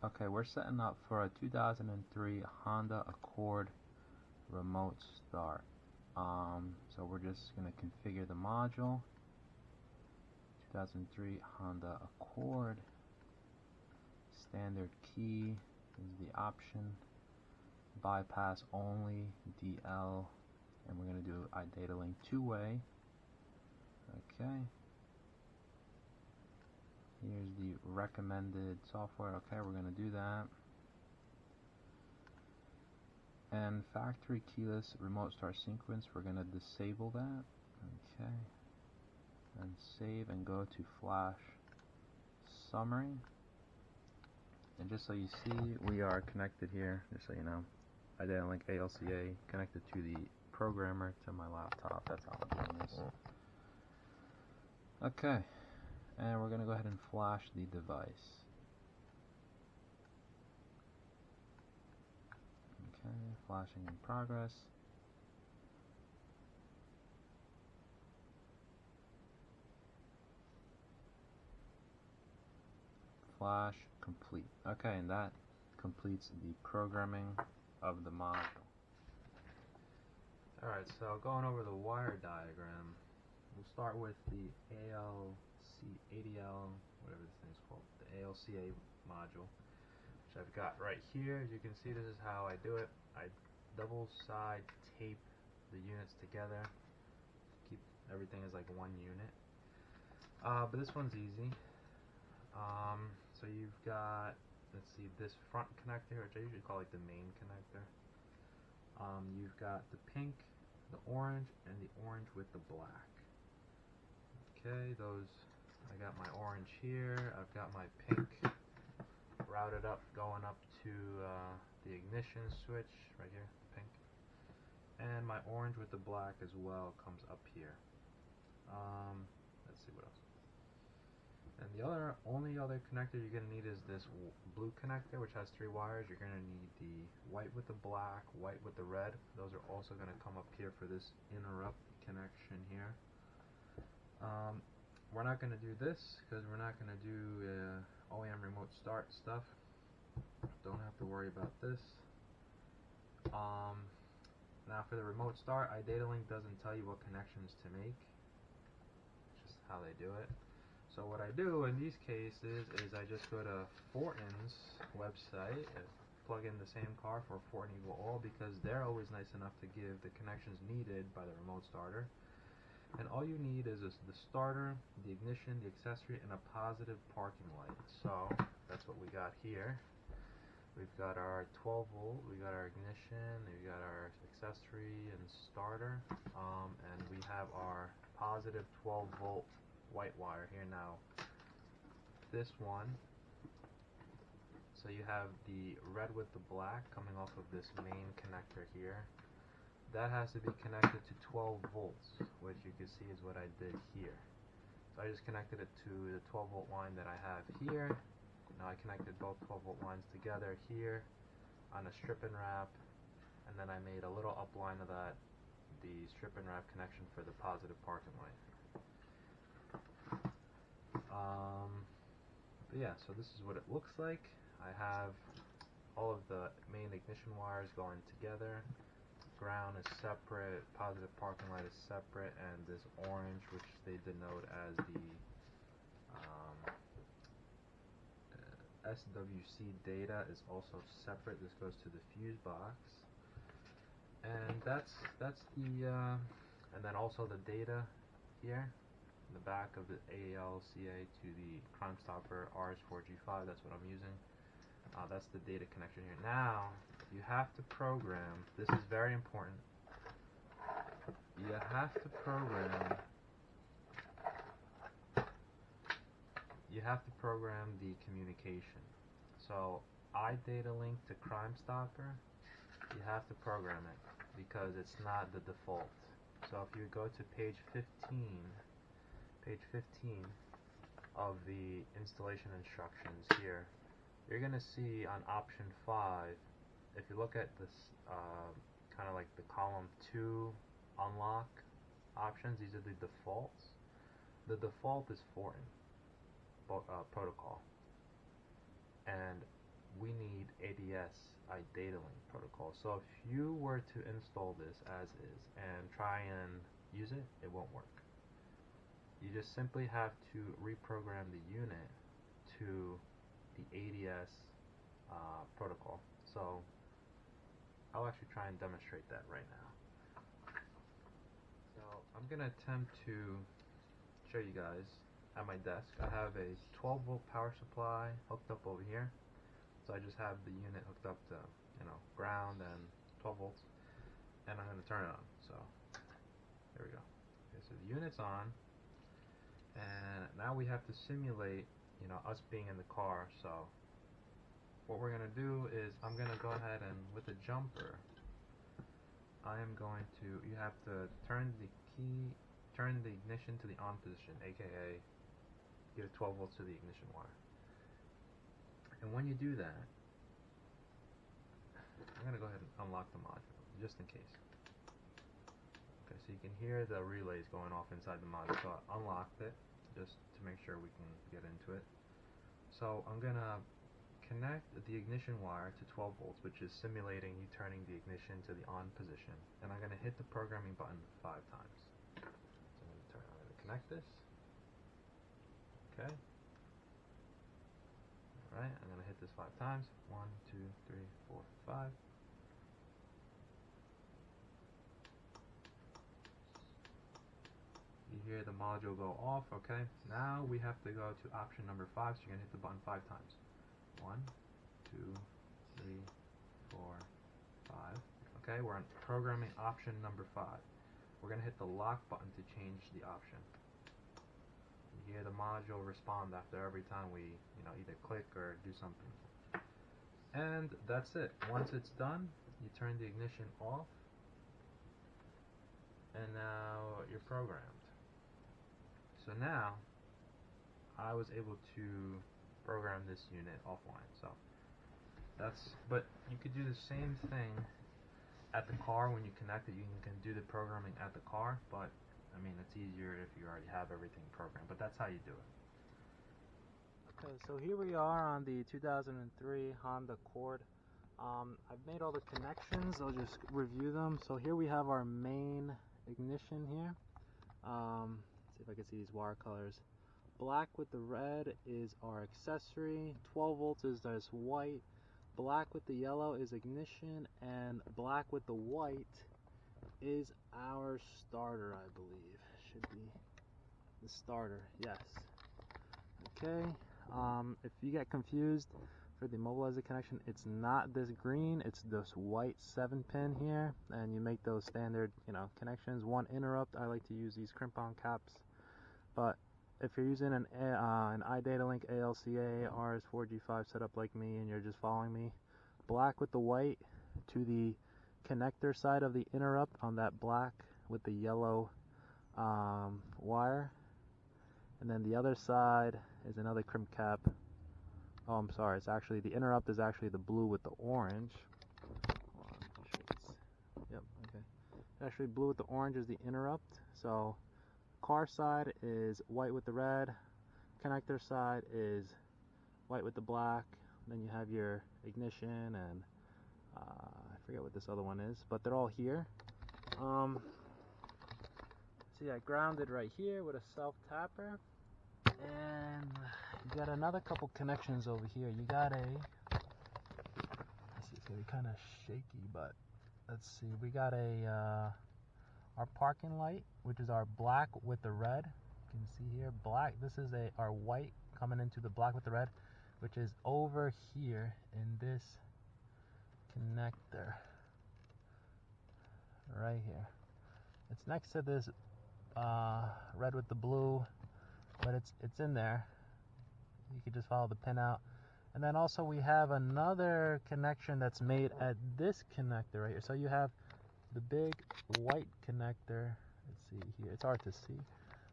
Okay, we're setting up for a 2003 Honda Accord remote start. So we're just going to configure the module. 2003 Honda Accord. Standard key is the option. Bypass only, DL, and we're going to do Idatalink two-way. Okay. Here's the recommended software. Okay, we're going to do that. And factory keyless remote start sequence, we're going to disable that. Okay. And save and go to flash summary. And just so you see, we are connected here, just so you know. Idatalink ACLA connected to the programmer to my laptop. That's how I'm doing this. Okay. And we're going to go ahead and flash the device. Okay, flashing in progress. Flash complete. Okay, and that completes the programming of the module. Alright, so going over the wire diagram, we'll start with the ADL, whatever this thing's called, the ACLA module, which I've got right here. As you can see, this is how I do it. I double side tape the units together, keep everything as like one unit. But this one's easy. So you've got, let's see, this front connector, which I usually call like the main connector. You've got the pink, the orange, and the orange with the black. Okay, those, I got my orange here, I've got my pink routed up, going up to the ignition switch, right here, the pink. And my orange with the black as well comes up here. Let's see what else. And the only other connector you're going to need is this blue connector, which has 3 wires. You're going to need the white with the black, white with the red. Those are also going to come up here for this interrupt connection here. We're not going to do this because we're not going to do OEM remote start stuff. Don't have to worry about this. Now for the remote start, Idatalink doesn't tell you what connections to make. It's just how they do it. So what I do in these cases is I just go to Fortin's website and plug in the same car for Fortin Equal All, because they're always nice enough to give the connections needed by the remote starter. And all you need is the starter, the ignition, the accessory, and a positive parking light. So that's what we got here. We've got our 12 volt, we got our ignition, we got our accessory and starter, and we have our positive 12 volt white wire here. Now this one, so you have the red with the black coming off of this main connector here. That has to be connected to 12 volts, which you can see is what I did here. So I just connected it to the 12 volt line that I have here. Now I connected both 12 volt lines together here on a strip and wrap, and then I made a little upline of that, the strip and wrap connection for the positive parking light. But yeah, so this is what it looks like. I have all of the main ignition wires going together. Ground is separate, positive parking light is separate, and this orange, which they denote as the SWC data, is also separate. This goes to the fuse box, and that's the and then also the data here in the back of the ACLA to the Crimestopper RS4-G5. That's what I'm using. That's the data connection here. Now you have to program. This is very important. You have to program. You have to program the communication. So Idatalink to Crimestopper, you have to program it because it's not the default. So if you go to page 15 of the installation instructions here, you're going to see on option 5, if you look at this kind of like the column 2 unlock options, these are the defaults. The default is Fortin protocol, and we need ADS, Idatalink protocol. So if you were to install this as is and try and use it, it won't work. You just simply have to reprogram the unit to the ADS protocol. So I'll actually try and demonstrate that right now. So I'm going to attempt to show you guys at my desk. I have a 12-volt power supply hooked up over here. So I just have the unit hooked up to, ground and 12 volts, and I'm going to turn it on. So there we go. Okay, so the unit's on, and now we have to simulate, us being in the car. So what we're going to do is I'm going to go ahead and with the jumper, I am going to, you have to turn the ignition to the on position, aka give 12 volts to the ignition wire. And when you do that, I'm going to go ahead and unlock the module, just in case. Okay, so you can hear the relays going off inside the module. So I unlocked it, just to make sure we can get into it. So I'm going to connect the ignition wire to 12 volts, which is simulating you turning the ignition to the on position. And I'm going to hit the programming button 5 times. So I'm going to connect this. Okay. Alright, I'm going to hit this 5 times. 1, 2, 3, 4, 5. You hear the module go off, okay? Now we have to go to option number 5, so you're going to hit the button 5 times. 1, 2, 3, 4, 5. Okay, we're on programming option number 5. We're going to hit the lock button to change the option. You hear the module respond after every time we, either click or do something. And that's it. Once it's done, you turn the ignition off, and now you're programmed. So now, I was able to program this unit offline. So but you could do the same thing at the car when you connect it. You can do the programming at the car, but I mean, it's easier if you already have everything programmed, but that's how you do it. Okay, so here we are on the 2003 Honda Accord. I've made all the connections. I'll just review them. So here we have our main ignition here. See if I can see these wire colors. Black with the red is our accessory. 12 volts is this white. Black with the yellow is ignition, and black with the white is our starter, I believe. Should be the starter, yes. Okay, if you get confused for the immobilizer connection, it's not this green, it's this white 7-pin here, and you make those standard, connections. One interrupt, I like to use these crimp-on caps, but if you're using an Idatalink ACLA RS4-G5 setup like me and you're just following me, black with the white to the connector side of the interrupt on that black with the yellow wire, and then the other side is another crimp cap. Oh, I'm sorry, it's actually, the interrupt is actually the blue with the orange. Hold on, yep, okay. Actually, blue with the orange is the interrupt. So car side is white with the red, connector side is white with the black, then you have your ignition and I forget what this other one is, but they're all here. See, I grounded right here with a self-tapper, and you got another couple connections over here. You got let's see, it's gonna be kind of shaky, but let's see, we got our parking light, which is our black with the red. You can see here, black. This is our white coming into the black with the red, which is over here in this connector right here. It's next to this red with the blue, but it's in there. You can just follow the pin out. And then also we have another connection that's made at this connector right here. So you have the big white connector. Let's see here, it's hard to see,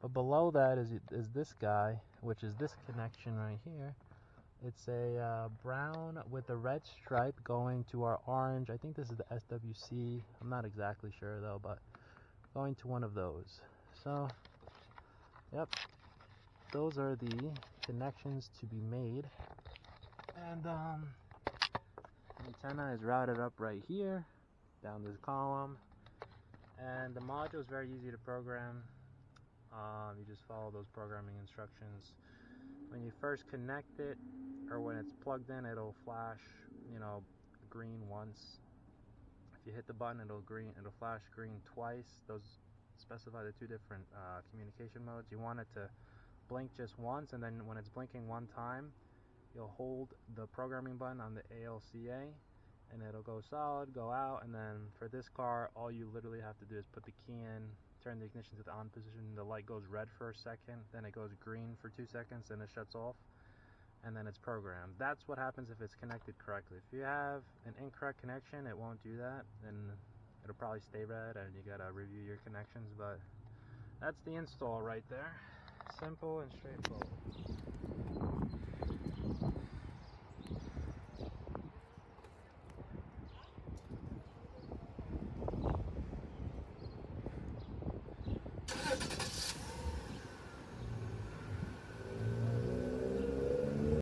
but below that is this guy, which is this connection right here. It's a brown with a red stripe going to our orange. I think this is the SWC. I'm not exactly sure though, but going to one of those. So, yep, those are the connections to be made. And Antenna is routed up right here, down this column, and the module is very easy to program. You just follow those programming instructions. When you first connect it, or when it's plugged in, it'll flash, green once. If you hit the button, it'll flash green twice. Those specify the two different communication modes. You want it to blink just once, and then when it's blinking one time, you'll hold the programming button on the ACLA, and it'll go solid, go out. And then for this car, all you literally have to do is put the key in, turn the ignition to the on position, the light goes red for a second, then it goes green for 2 seconds, and it shuts off, and then it's programmed. That's what happens if it's connected correctly. If you have an incorrect connection, it won't do that, and it'll probably stay red, and you gotta review your connections. But that's the install right there. Simple and straightforward.